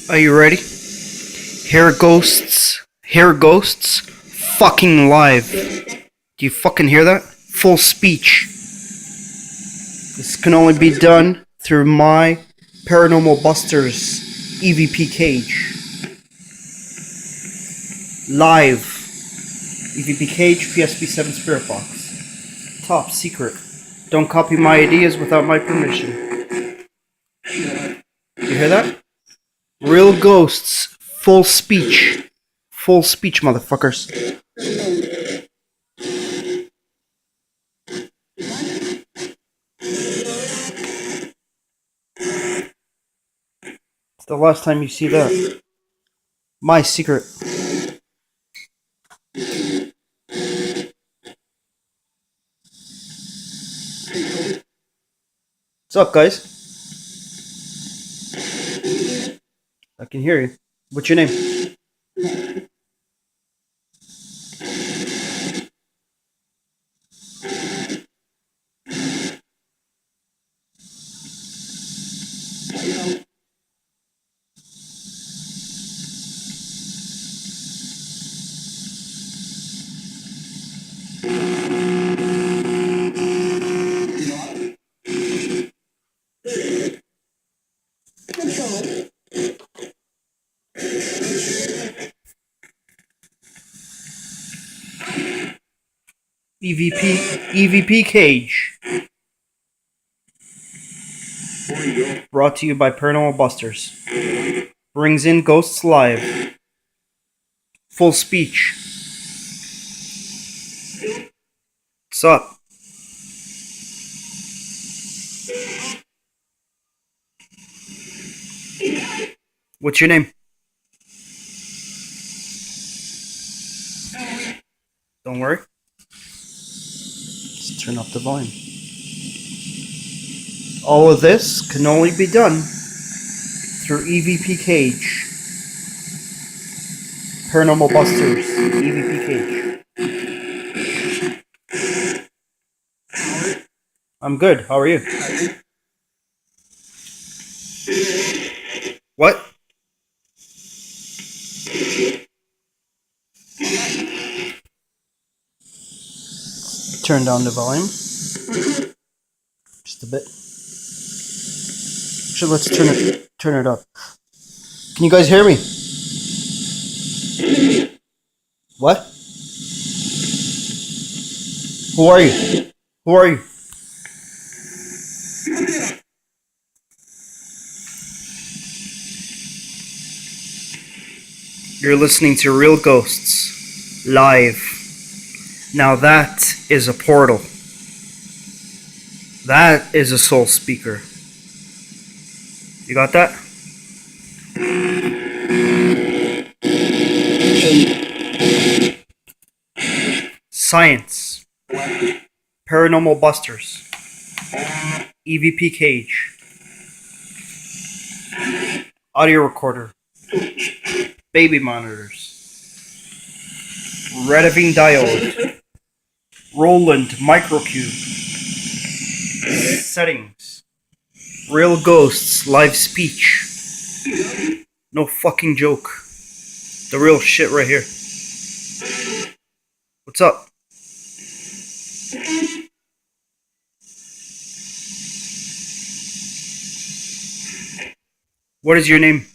Are you ready? Hair ghosts, fucking live. Do you fucking hear that? Full speech. This can only be done through my Paranormal Busters EVP cage. Live. EVP cage, psb7 spirit box. Top secret. Don't copy my ideas without my permission. You hear that? Real ghosts. Full speech. Full speech, motherfuckers. It's the last time you see that. My secret. What's up, guys? I can hear you. What's your name? EVP cage. Brought to you by Paranormal Busters. Brings in ghosts live. Full speech. What's up? What's your name? Don't worry. Let's turn up the volume. All of this can only be done through EVP cage. Paranormal Busters EVP cage. I'm good. How are you? What? Turn down the volume. Just a bit. Actually, let's turn it up. Can you guys hear me? What? Who are you? Who are you? You're listening to Real Ghosts live. Now that is a portal. That is a soul speaker. You got that? Science. Paranormal Busters. EVP cage. Audio recorder. Baby monitors. Rediving diode. Roland microcube. Settings. Real ghosts live speech. No fucking joke. The real shit right here. What's up? What is your name?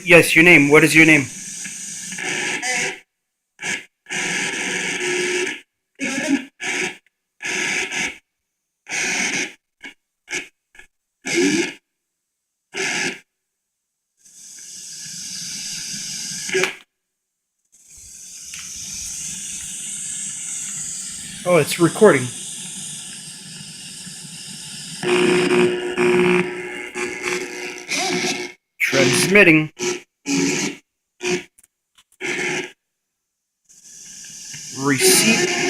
Yes, your name. What is your name? Oh, it's recording. Transmitting.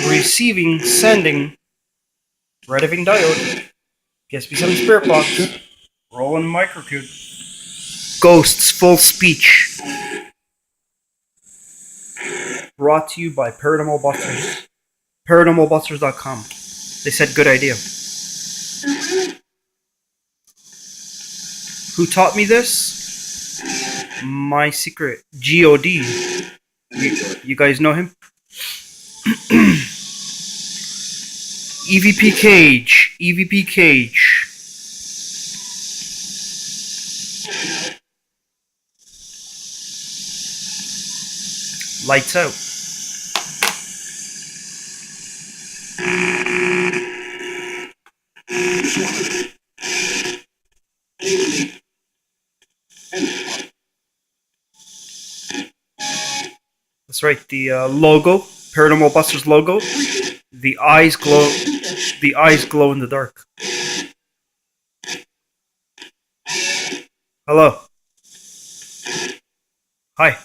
Receiving, sending. Rediving diode. psb7 spirit box. Rolling microcube. Ghosts full speech. Brought to you by Paranormal Busters. Paranormalbusters.com. They said good idea. Who taught me this? My secret. G.O.D. You guys know him? EVP Cage. EVP Cage. Lights out. That's right, the logo, Paranormal Busters logo. The eyes glow. The eyes glow in the dark. Hello. Hi.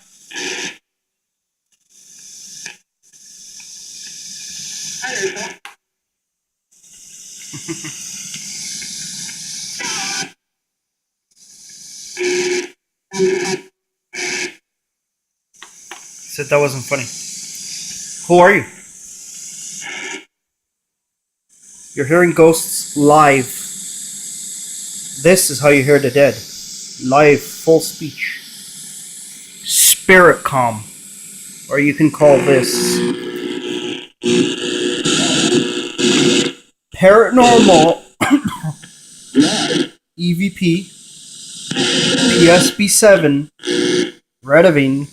Said that wasn't funny. Who are you? You're hearing ghosts live. This is how you hear the dead. Live, full speech. Spiricom. Or you can call this Paranormal EVP psb7 Rediving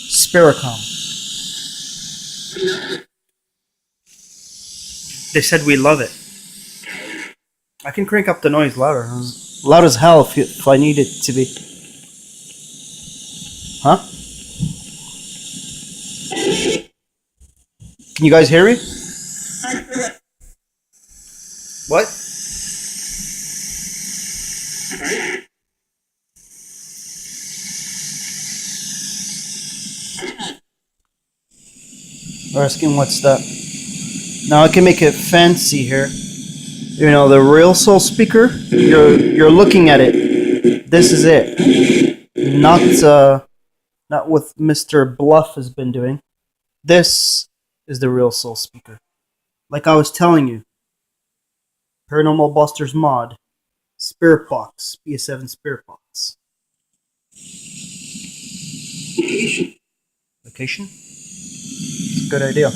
Spiricom. They said we love it. I can crank up the noise louder. Loud as hell if I need it to be. Huh? Can you guys hear me? What? They're asking what's that? Now I can make it fancy here. You know, the real soul speaker, you're looking at it. This is it. Not what Mr. Bluff has been doing. This is the real soul speaker. Like I was telling you. Paranormal Busters mod. Spirit box. psb7 spirit box. Location? It's a good idea.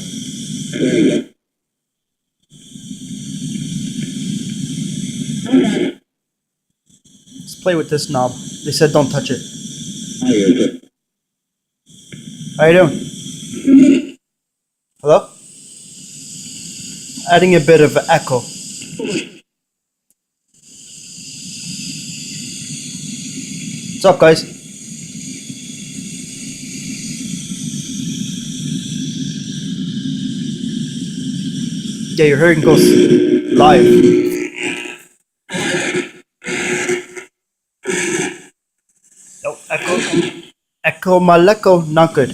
Let's play with this knob. They said don't touch it. How you doing? Hello? Adding a bit of echo. What's up, guys? Yeah, you're hearing ghosts live. Oh, echo. Echo Maleko, not good.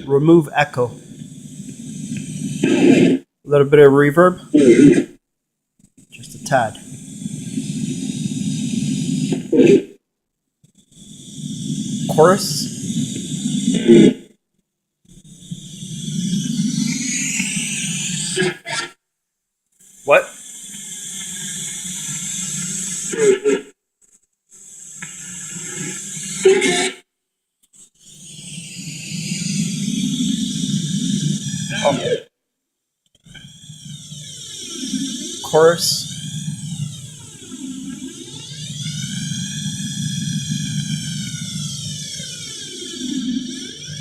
Remove echo. A little bit of reverb. Just a tad. Chorus. What? Oh. Chorus.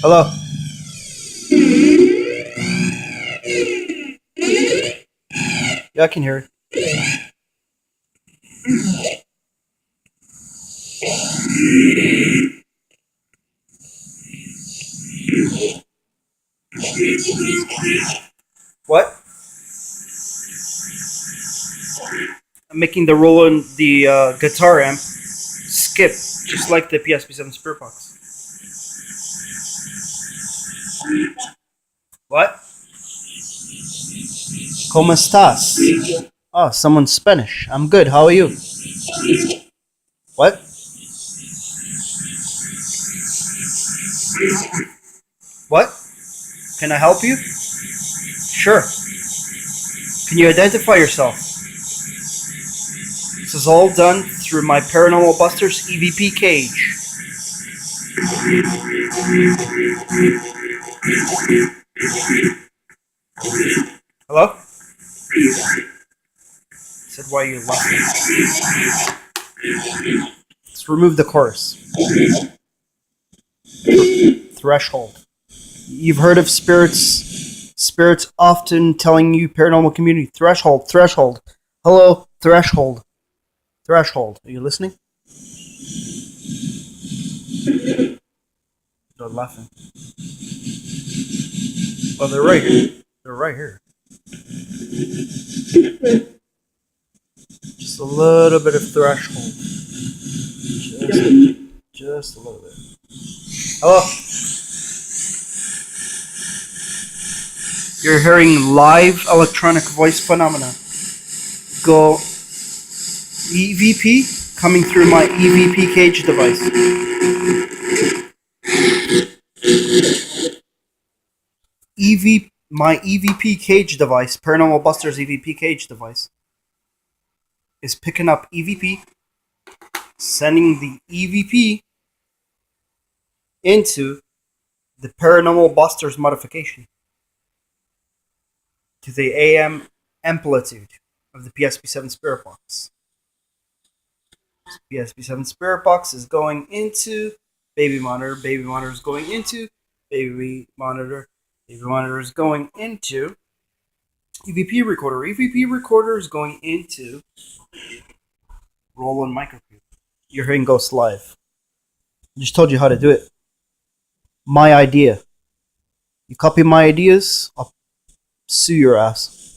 Hello. Yeah, I can hear it. What? I'm making the roll on the guitar amp skip, just like the psb7 Spirit Box. What? ¿Cómo estás? Oh, someone's Spanish. I'm good. How are you? What? What? Can I help you? Sure. Can you identify yourself? This is all done through my Paranormal Busters EVP cage. Hello? I said, why are you laughing? Let's remove the chorus. Threshold. You've heard of spirits often telling you paranormal community. Threshold, threshold. Hello, threshold. Threshold. Are you listening? They're laughing. Oh, they're right here. They're right here. Just a little bit of threshold. Just a little bit. Hello? You're hearing live electronic voice phenomena. Go EVP coming through my EVP cage device. My EVP cage device, Paranormal Busters EVP cage device, is picking up EVP, sending the EVP into the Paranormal Busters modification to the AM amplitude of the psb7 Spirit Box. psb7 Spirit Box is going into baby monitor is going into baby monitor is going into EVP recorder is going into Roland microphone. You're hearing Ghost live. I just told you how to do it. My idea. You copy my ideas, I'll sue your ass.